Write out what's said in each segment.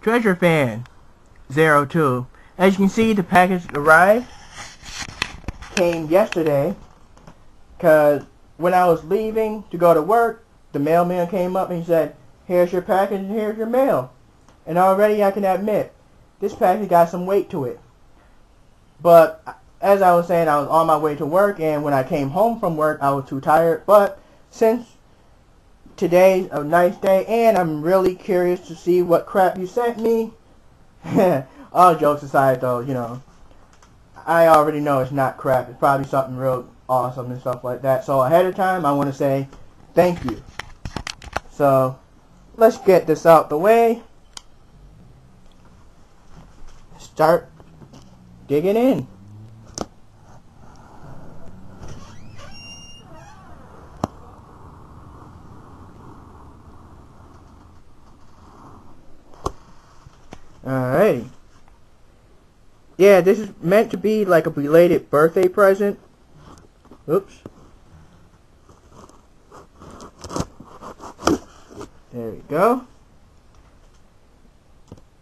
Treasure Fan 02. As you can see, the package arrived. Came yesterday. Because when I was leaving to go to work, the mailman came up and he said, "Here's your package and here's your mail." And already I can admit, this package got some weight to it. But as I was saying, I was on my way to work, and when I came home from work, I was too tired. But since today's a nice day, and I'm really curious to see what crap you sent me, all jokes aside though, you know, I already know it's not crap. It's probably something real awesome and stuff like that. So ahead of time, I want to say thank you. So let's get this out the way. Start digging in. Alrighty. Yeah, this is meant to be like a belated birthday present. Oops. There we go.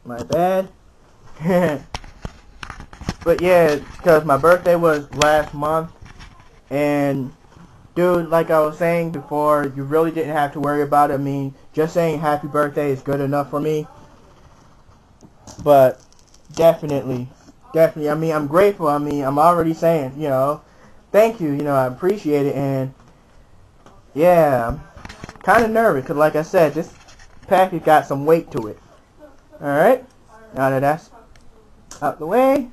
My bad. But yeah, because my birthday was last month. And dude, like I was saying before, you really didn't have to worry about it. I mean, just saying happy birthday is good enough for me. But definitely, I mean, I'm grateful. I mean, I'm already saying, you know, thank you. You know, I appreciate it. And yeah, I'm kind of nervous because, like I said, this package got some weight to it. Alright, now that that's out the way,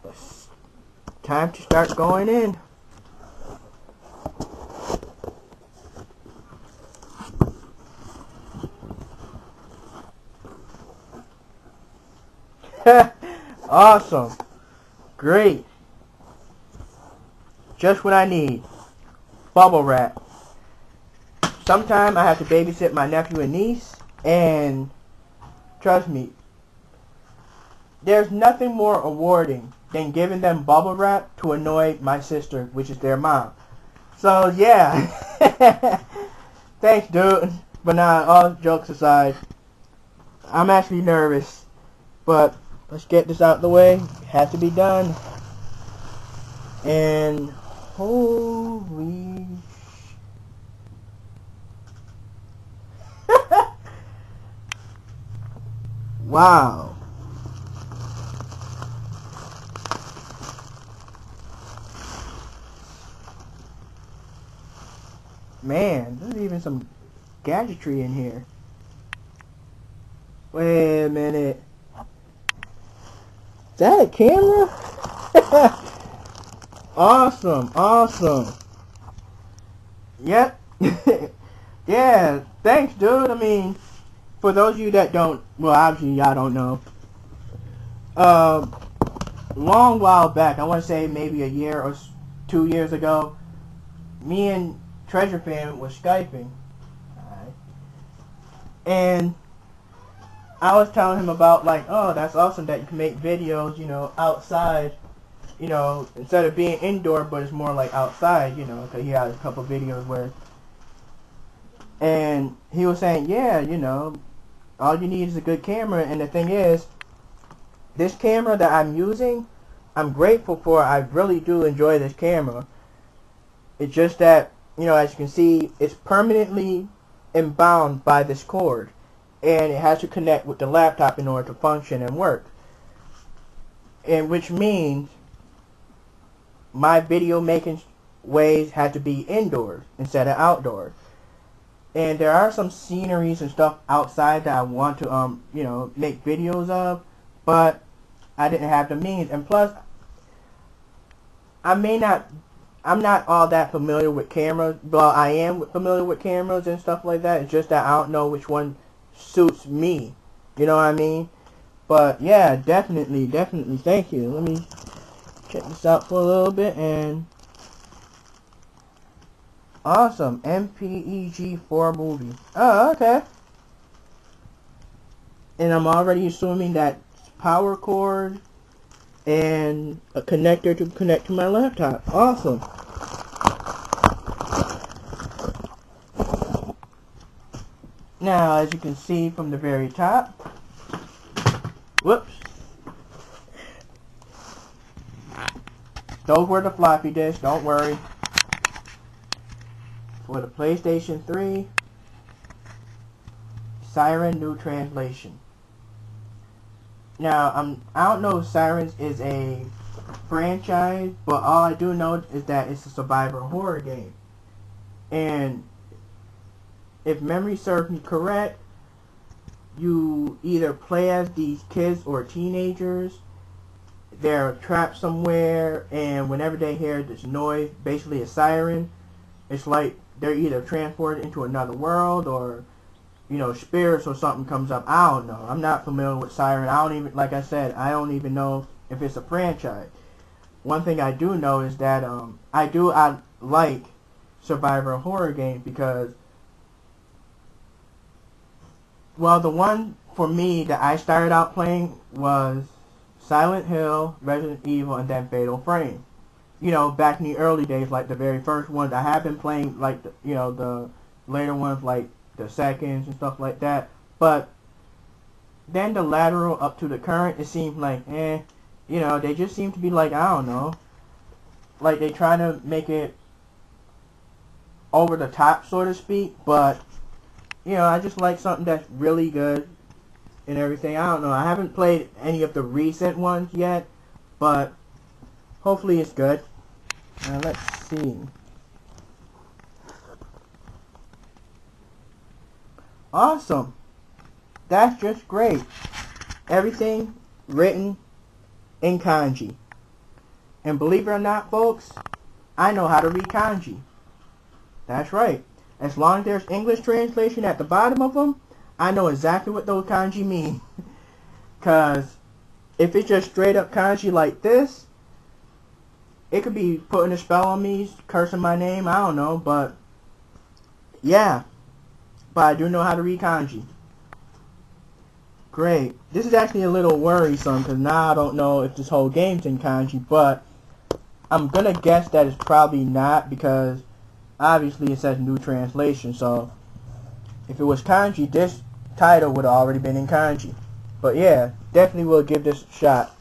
it's time to start going in. Awesome. Great. Just what I need. Bubble wrap. Sometime I have to babysit my nephew and niece, and trust me, there's nothing more rewarding than giving them bubble wrap to annoy my sister, which is their mom. So yeah. Thanks, dude. But nah, all jokes aside, I'm actually nervous. But let's get this out the way. It has to be done. And holy wow. Man, there's even some gadgetry in here. Wait a minute. Is that a camera? Awesome, awesome. Yep. Yeah, thanks, dude. I mean, for those of you that don't, well, obviously y'all don't know. Long while back, I want to say maybe a year or 2 years ago, me and Treasure Fan was Skyping. Alright. And I was telling him about, like, oh, that's awesome that you can make videos, you know, outside, you know, instead of being indoor, but it's more like outside, you know, because he had a couple videos where, and he was saying, yeah, you know, all you need is a good camera. And the thing is, this camera that I'm using, I'm grateful for. I really do enjoy this camera. It's just that, you know, as you can see, it's permanently bound by this cord, and it has to connect with the laptop in order to function and work. And which means my video making ways had to be indoors instead of outdoors. And there are some sceneries and stuff outside that I want to you know, make videos of, but I didn't have the means. And plus, I'm not all that familiar with cameras. Well, I am familiar with cameras and stuff like that. It's just that I don't know which one suits me. You know what I mean? But yeah, definitely, thank you. Let me check this out for a little bit. And awesome, MPEG-4 movie. Oh, okay. And I'm already assuming that power cord and a connector to connect to my laptop. Awesome. Now, as you can see from the very top, Whoops. Those were the floppy disks, don't worry. For the PlayStation 3, Siren New Translation. Now, I don't know if Sirens is a franchise, but all I do know is that it's a survivor horror game. And if memory serves me correct, you either play as these kids or teenagers. They're trapped somewhere, and whenever they hear this noise, basically a siren, it's like they're either transported into another world, or, you know, spirits or something comes up. I don't know. I'm not familiar with Siren. I don't even, like I said, I don't even know if it's a franchise. One thing I do know is that I like survivor horror games because, well, the one for me that I started out playing was Silent Hill, Resident Evil, and then Fatal Frame. You know, back in the early days, like the very first ones. I have been playing, like, the later ones, like the seconds and stuff like that. But then the lateral up to the current, it seems like, you know, they just seem to be like, I don't know, like they trying to make it over the top, so to speak. But, you know, I just like something that's really good and everything. I don't know. I haven't played any of the recent ones yet, but hopefully it's good. Now let's see. Awesome. That's just great. Everything written in kanji. And believe it or not, folks, I know how to read kanji. That's right. As long as there's English translation at the bottom of them, I know exactly what those kanji mean. Because if it's just straight up kanji like this, it could be putting a spell on me, cursing my name, I don't know, but yeah. But I do know how to read kanji. Great. This is actually a little worrisome because now I don't know if this whole game's in kanji, but I'm gonna guess that it's probably not because obviously it says new translation, so if it was kanji, this title would have already been in kanji. But yeah, definitely will give this a shot.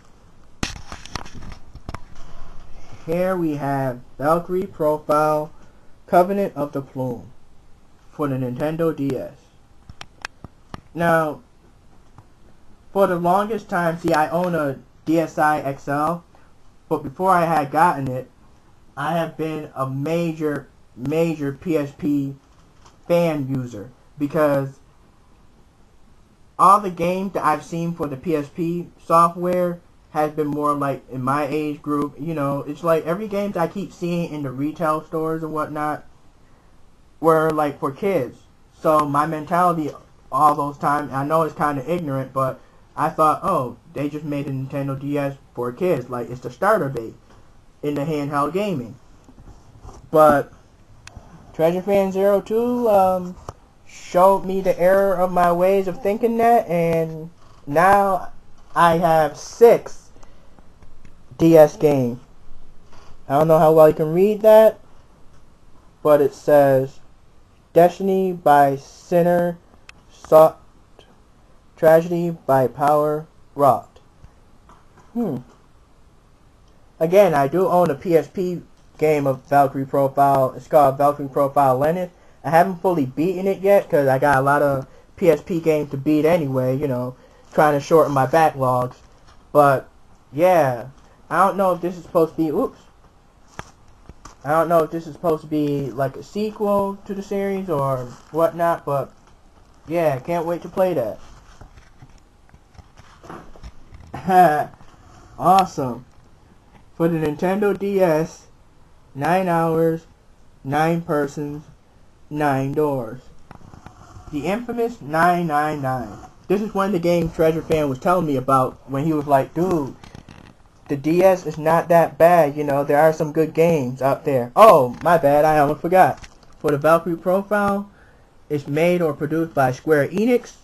Here we have Valkyrie Profile Covenant of the Plume for the Nintendo DS. Now, for the longest time, see, I own a DSi XL, but before I had gotten it, I have been a major PSP fan user because all the games that I've seen for the PSP software has been more like in my age group. You know, it's like every game that I keep seeing in the retail stores and whatnot were like for kids. So my mentality all those times, I know it's kind of ignorant, but I thought, oh, they just made a Nintendo DS for kids. Like, it's the starter base in the handheld gaming. But TreasureFan02 showed me the error of my ways of thinking that, and now I have 6 DS games. I don't know how well you can read that, but it says Destiny by Sinner Sought, Tragedy by Power Wrought. Again, I do own a PSP game of Valkyrie Profile. It's called Valkyrie Profile Lennon. I haven't fully beaten it yet because I got a lot of PSP games to beat anyway, you know, trying to shorten my backlogs. But yeah, I don't know if this is supposed to be, I don't know if this is supposed to be like a sequel to the series or whatnot, but yeah, can't wait to play that. Awesome. For the Nintendo DS, 9 hours, 9 persons, 9 doors. The infamous 999. This is one of the games Treasure Fan was telling me about when he was like, dude, the DS is not that bad, you know, there are some good games out there. Oh, my bad, I almost forgot. For the Valkyrie Profile, it's made or produced by Square Enix.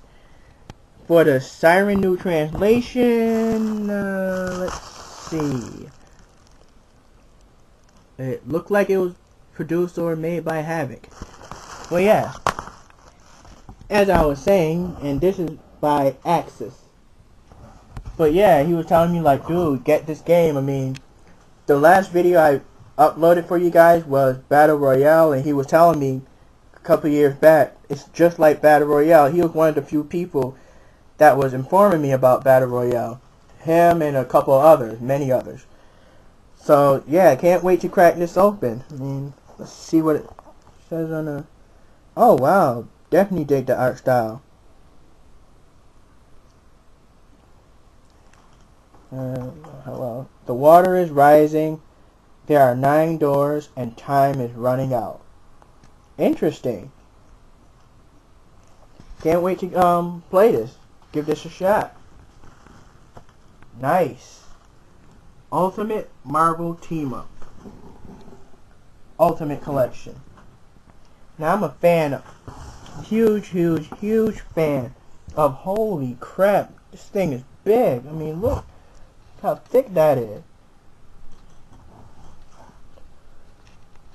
For the Siren New Translation, let's see. It looked like it was produced or made by Havoc. Well, yeah. As I was saying, and this is by ATLUS. But yeah, he was telling me like, dude, get this game. I mean, the last video I uploaded for you guys was Battle Royale, and he was telling me a couple years back, it's just like Battle Royale. He was one of the few people that was informing me about Battle Royale. Him and a couple others, many others. So yeah, I can't wait to crack this open. I mean, let's see what it says on the... Oh wow, definitely dig the art style. Well, the water is rising. There are 9 doors, and time is running out. Interesting. Can't wait to play this. Give this a shot. Nice. Ultimate Marvel Team Up. Ultimate Collection. Now I'm a fan, huge fan of, holy crap, this thing is big. I mean, look how thick that is.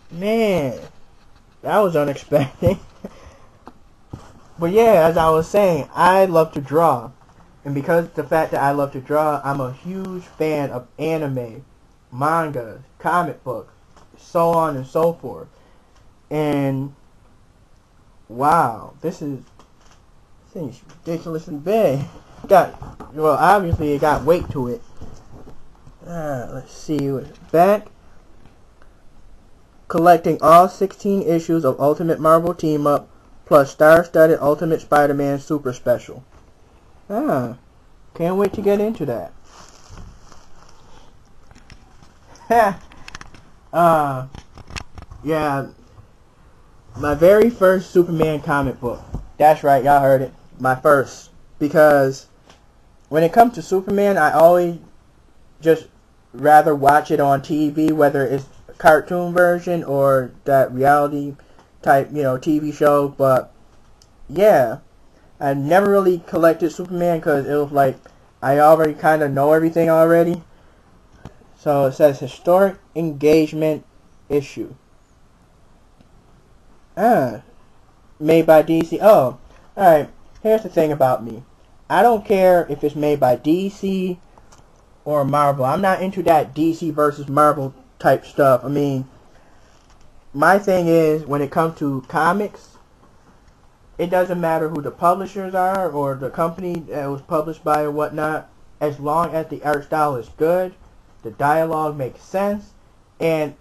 Man, that was unexpected. But yeah, as I was saying, I love to draw. And because of the fact that I love to draw, I'm a huge fan of anime, manga, comic books, so on and so forth. And wow, this thing's ridiculously big. Well, obviously it got weight to it. Let's see what's back. Collecting all 16 issues of Ultimate Marvel Team Up plus star-studded Ultimate Spider-Man Super Special. Can't wait to get into that. Yeah, my very first Superman comic book. That's right, y'all heard it. My first. Because when it comes to Superman, I always just rather watch it on TV, whether it's a cartoon version or that reality type, TV show. But yeah, I never really collected Superman because it was like I already kind of know everything already. So it says historic engagement issue. Made by DC. Oh, alright. Here's the thing about me. I don't care if it's made by DC or Marvel. I'm not into that DC versus Marvel type stuff. I mean, my thing is, when it comes to comics, it doesn't matter who the publishers are or the company that was published by or whatnot, as long as the art style is good, the dialogue makes sense, and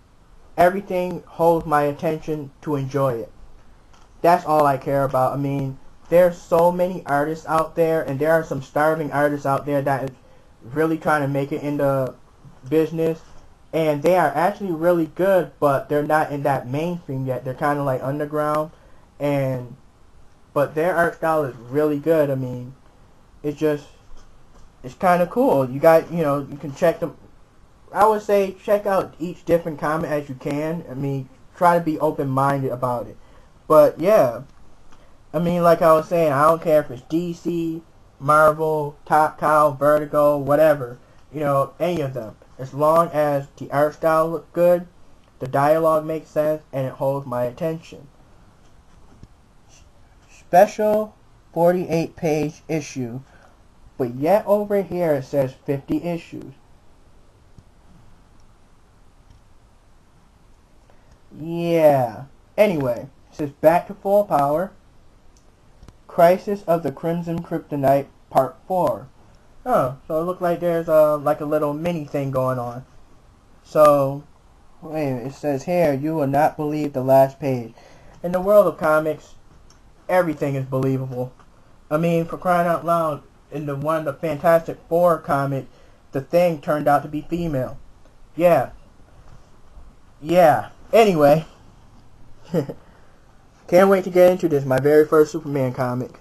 everything holds my attention to enjoy it. That's all I care about. I mean, there's so many artists out there, and there are some starving artists out there that is really trying to make it in the business, and they are actually really good, but they're not in that mainstream yet. They're kind of like underground, but their art style is really good. I mean, it's kind of cool. You can check them. I would say check out each different comic as you can. I mean, try to be open-minded about it. But yeah, I mean, like I was saying, I don't care if it's DC, Marvel, Top Cow, Vertigo, whatever, any of them. As long as the art style looks good, the dialogue makes sense, and it holds my attention. Special 48-page issue, but yet over here it says 50 issues. Yeah. Anyway, it says Back to Full Power. Crisis of the Crimson Kryptonite Part 4. Oh, so it looks like there's like a little mini thing going on. So, wait a minute, it says here, you will not believe the last page. In the world of comics, everything is believable. I mean, for crying out loud, in one of the Fantastic Four comic, the Thing turned out to be female. Yeah. Anyway. Can't wait to get into this, my very first Superman comic.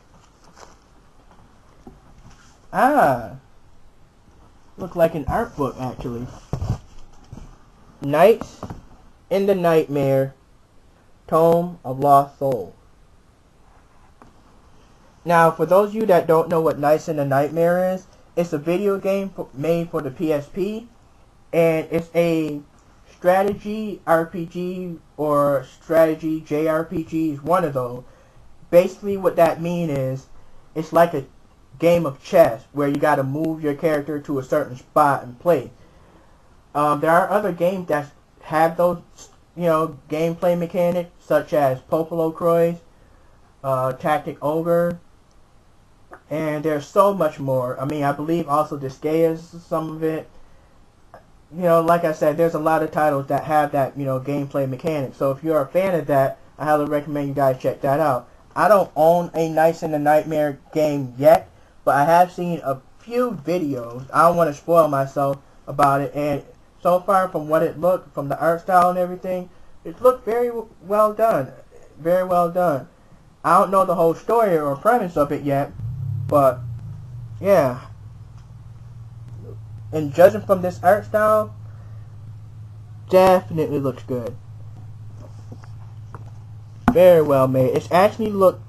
Look like an art book, actually. Nights in the Nightmare, Tome of Lost Souls. Now, for those of you that don't know what Nights in the Nightmare is, it's a video game made for the PSP, and it's a strategy RPG or strategy JRPG, one of those. Basically what that means is it's like game of chess where you got to move your character to a certain spot and play. There are other games that have those, gameplay mechanics, such as Popolo Croix, Tactic Ogre, and there's so much more. I mean, I believe also Disgaea is some of it. Like I said, there's a lot of titles that have that, gameplay mechanic. So if you're a fan of that, I highly recommend you guys check that out. I don't own a Nights in the Nightmare game yet, but I have seen a few videos. I don't want to spoil myself about it, and so far from what it looked, from the art style and everything, it looked very well done. Very well done. I don't know the whole story or premise of it yet, but yeah. And judging from this art style, definitely looks good. Very well made. It's actually looked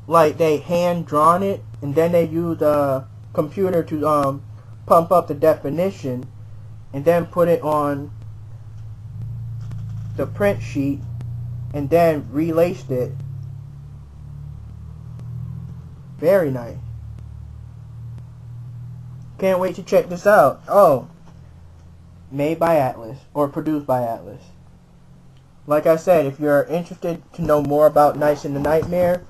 like they hand drawn it, and then they used a computer to pump up the definition, and then put it on the print sheet, and then relaced it. Very nice. Can't wait to check this out. Oh, made by ATLUS, or produced by ATLUS. Like I said, if you're interested to know more about Nights in the Nightmare,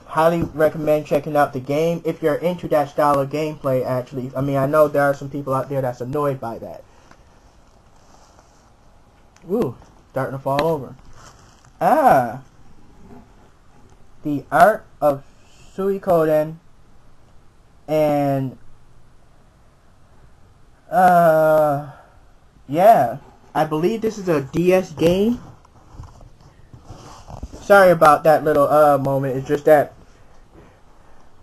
highly recommend checking out the game. If you're into that style of gameplay, actually. I mean, I know there are some people out there that's annoyed by that. Ooh, starting to fall over. Ah, the art of Suikoden, and yeah, I believe this is a DS game. Sorry about that little moment. It's just that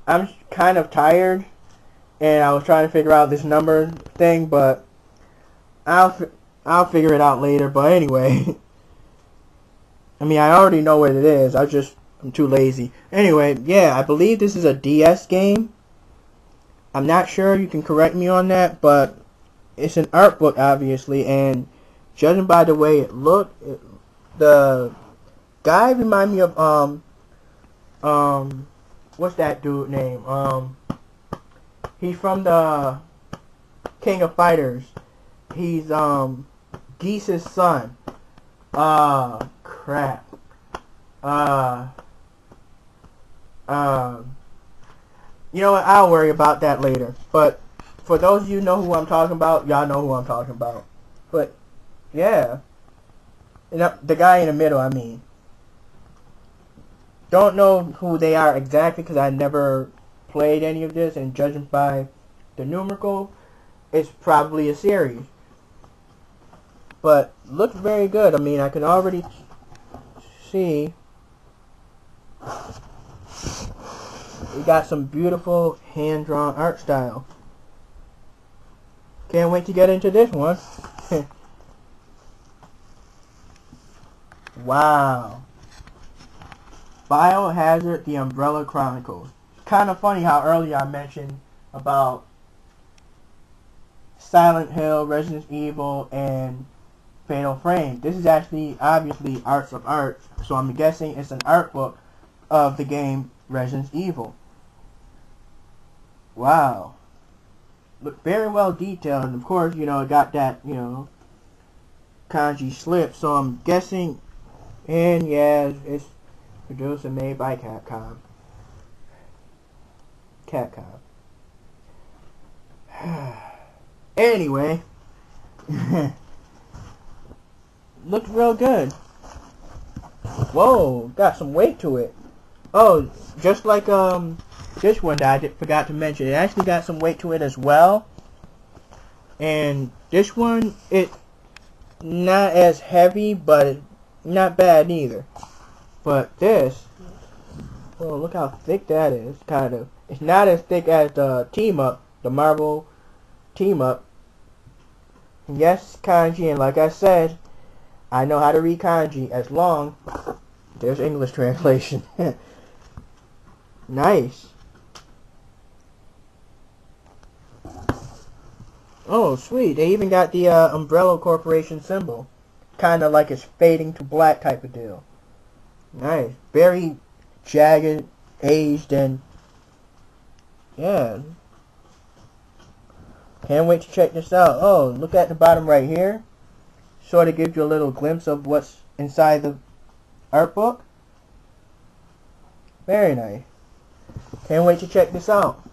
I'm kind of tired, and I was trying to figure out this number thing, but I'll figure it out later. But anyway, I mean, I already know what it is. I'm too lazy. Anyway, yeah, I believe this is a DS game. I'm not sure. You can correct me on that, but it's an art book, obviously, and judging by the way it looked, the guy reminded me of what's that dude name? He's from the King of Fighters. He's Geese's son. Crap. You know what? I'll worry about that later. But for those of you who know who I'm talking about, y'all know who I'm talking about. But yeah, the guy in the middle, I mean. Don't know who they are exactly because I never played any of this, and judging by the numerical, it's probably a series. But looks very good. I mean, I can already see we got some beautiful hand-drawn art style. Can't wait to get into this one. Wow. Biohazard, The Umbrella Chronicles. Kind of funny how earlier I mentioned about Silent Hill, Resident Evil, and Fatal Frame. This is actually, obviously, Arts of Art, so I'm guessing it's an art book of the game Resident Evil. Wow. Look very well detailed, and of course, it got that, kanji slip, so I'm guessing, and yeah, it's produced and made by Capcom. Anyway, looks real good. Whoa, got some weight to it. Oh, just like this one that I forgot to mention, it actually got some weight to it as well. And this one, it's not as heavy, but not bad either. But this, oh, look how thick that is, kind of. It's not as thick as the Team Up, the Marvel Team Up. Yes, kanji, and like I said, I know how to read kanji as long there's English translation. Nice. Oh, sweet. They even got the Umbrella Corporation symbol. Kind of like it's fading to black type of deal. Nice. Very jagged, aged, and yeah, can't wait to check this out. Oh, look at the bottom right here. Sort of gives you a little glimpse of what's inside the art book. Very nice. Can't wait to check this out.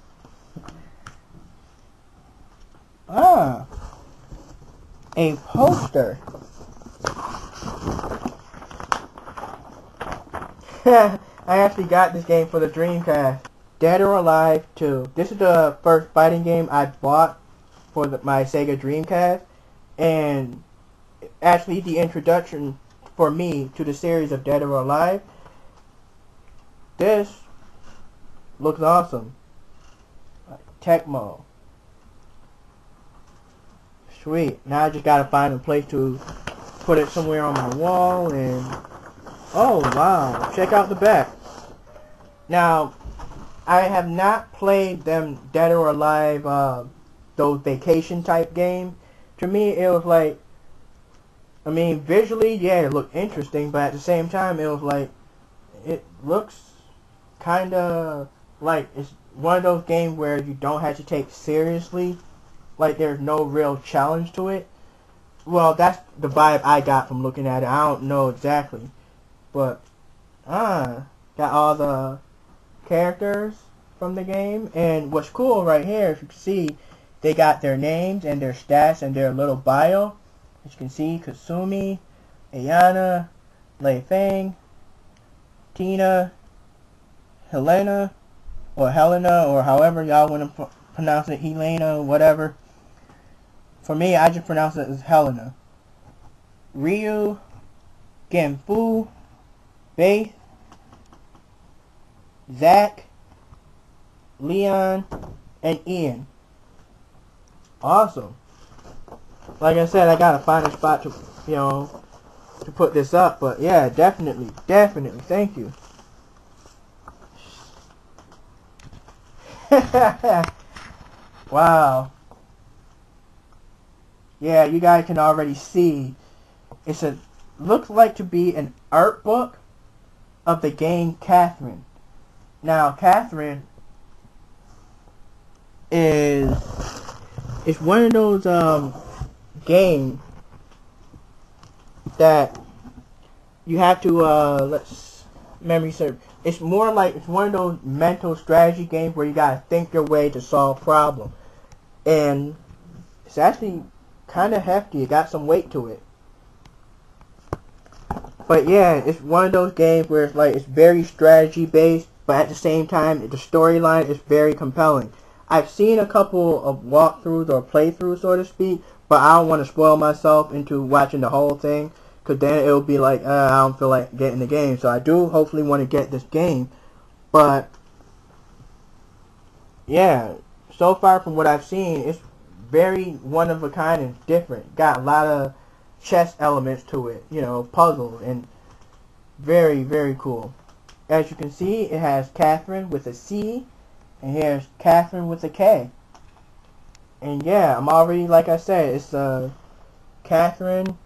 Ah, a poster. I actually got this game for the Dreamcast. Dead or Alive 2. This is the first fighting game I bought for my Sega Dreamcast, and actually the introduction for me to the series of Dead or Alive. This looks awesome. Tecmo. Sweet. Now I just gotta find a place to put it somewhere on my wall. And oh wow, check out the back. Now I have not played them Dead or Alive, those vacation type games. To me it was like, I mean visually yeah it looked interesting, but at the same time it was like, it looks kinda like it's one of those games where you don't have to take seriously. Like there's no real challenge to it. Well, that's the vibe I got from looking at it. I don't know exactly. But, got all the characters from the game. And what's cool right here, as you can see, they got their names and their stats and their little bio. As you can see, Kasumi, Ayana, Lei Feng, Tina, Helena, or however y'all want to pronounce it, Helena, whatever. For me, I just pronounce it as Helena. Ryu, Genfu, Faith, Zach, Leon, and Ian. Awesome. Like I said, I gotta find a spot to, to put this up. But yeah, definitely. Thank you. Wow. Yeah, you guys can already see looks like to be an art book of the game Catherine. Now Catherine is one of those games that you have to memory serve. It's more like it's one of those mental strategy games where you gotta think your way to solve problems, and it's actually kind of hefty. It got some weight to it. But yeah, it's one of those games where it's like it's very strategy based, but at the same time the storyline is very compelling. I've seen a couple of walkthroughs or playthroughs, so to speak, but I don't want to spoil myself into watching the whole thing, because then it'll be like, I don't feel like getting the game. So I do hopefully want to get this game. But yeah, so far from what I've seen, it's very one of a kind and different. Got a lot of chess elements to it, puzzles, and very cool. As you can see, it has Catherine with a C, and here's Catherine with a K. And yeah, I'm already, like I said, it's a Catherine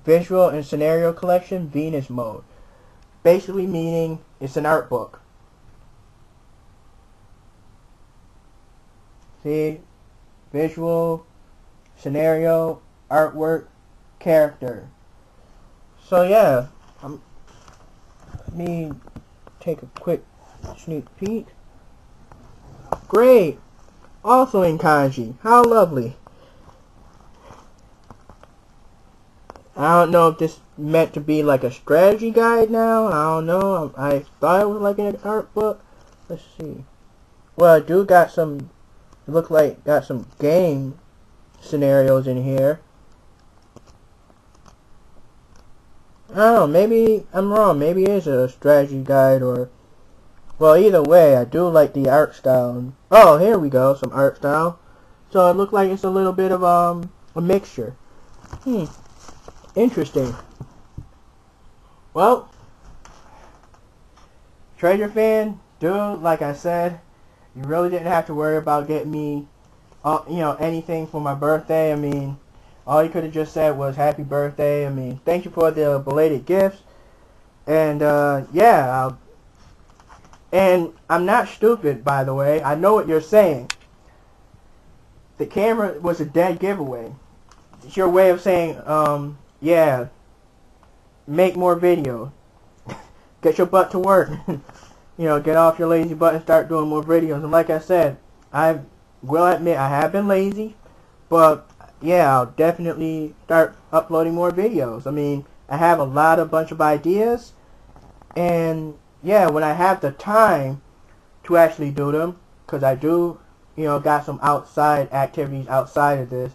Visual and Scenario Collection Venus Mode. Basically meaning it's an art book. See? Visual, scenario, artwork, character. So yeah, let me take a quick sneak peek. Great! Also in kanji. How lovely. I don't know if this meant to be like a strategy guide now. I don't know. I thought it was like an art book. Let's see. Well, I do got some, it looked like got some game scenarios in here. I don't know. Maybe I'm wrong. Maybe it is a strategy guide or... Well, either way, I do like the art style. Oh, here we go. Some art style. So it looked like it's a little bit of a mixture. Interesting. Well, Treasure fan, dude, like I said, you really didn't have to worry about getting me, anything for my birthday. I mean, all you could have just said was happy birthday. I mean, thank you for the belated gifts. And, yeah, And I'm not stupid, by the way. I know what you're saying. The camera was a dead giveaway. It's your way of saying, yeah, make more videos. Get your butt to work. You know, get off your lazy butt and start doing more videos. And like I said, I will admit I have been lazy, but yeah, I'll definitely start uploading more videos. I mean, I have a bunch of ideas, and yeah, when I have the time to actually do them, because I do, you know, got some outside activities outside of this,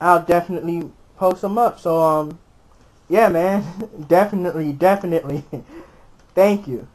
I'll definitely post them up. So, yeah, man, definitely, thank you.